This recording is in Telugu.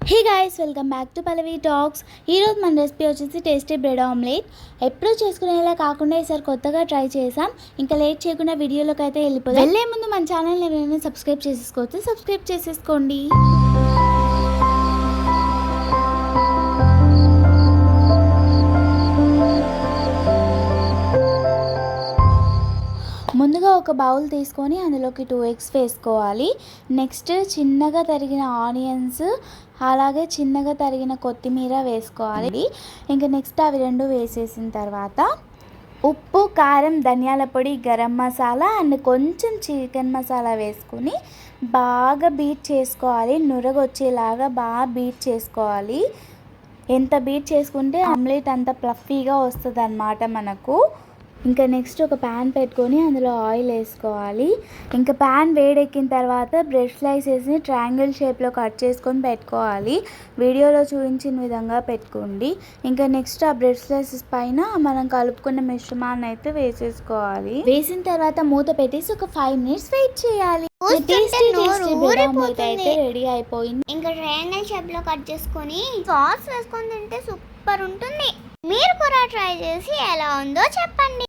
Hey guys, welcome back to Pallavi talks. ఈరోజు మన రెసిపీ వచ్చేసి టేస్టీ బ్రెడ్ ఆమ్లెట్. ఎప్పుడూ చేసుకునేలా కాకుండా ఈసారి కొత్తగా ట్రై చేసాం. ఇంకా లేట్ చేయకుండా వీడియోలోకి అయితే వెళ్ళిపోదాం. వెళ్ళే ముందు మన ఛానల్ని ఎవరైనా సబ్స్క్రైబ్ చేసేసుకోండి. ముందుగా ఒక బౌల్ తీసుకొని అందులోకి 2 ఎగ్స్ వేసుకోవాలి. నెక్స్ట్ చిన్నగా తరిగిన ఆనియన్స్, అలాగే చిన్నగా తరిగిన కొత్తిమీర వేసుకోవాలి. ఇంకా నెక్స్ట్ అవి రెండు వేసేసిన తర్వాత ఉప్పు, కారం, ధనియాల పొడి, గరం మసాలా అండ్ కొంచెం చికెన్ మసాలా వేసుకొని బాగా బీట్ చేసుకోవాలి. నురగొచ్చేలాగా బాగా బీట్ చేసుకోవాలి. ఎంత బీట్ చేసుకుంటే ఆమ్లెట్ అంత ఫ్లఫీగా వస్తుంది అన్నమాట మనకు. ఇంకా నెక్స్ట్ ఒక ప్యాన్ పెట్టుకొని అందులో ఆయిల్ వేసుకోవాలి. ఇంకా ప్యాన్ వేడెక్కిన తర్వాత బ్రెడ్ స్లైసెస్ని ట్రయాంగిల్ షేప్లో కట్ చేసుకొని పెట్టుకోవాలి. వీడియోలో చూపించిన విధంగా పెట్టుకోండి. ఇంకా నెక్స్ట్ ఆ బ్రెడ్ స్లైసెస్ పైన మనం కలుపుకున్న మిశ్రమాన్ని అయితే వేసేసుకోవాలి. వేసిన తర్వాత మూత పెట్టేసి ఒక 5 minutes వెయిట్ చేయాలి. అయితే రెడీ అయిపోయింది. ఇంకా ట్రయాంగిల్ షేప్లో కట్ చేసుకొని సాస్ వేసుకొని తింటే సూపర్ ఉంటుంది. మీరు కూడా ట్రై చేసి ఎలా ఉందో చెప్పండి.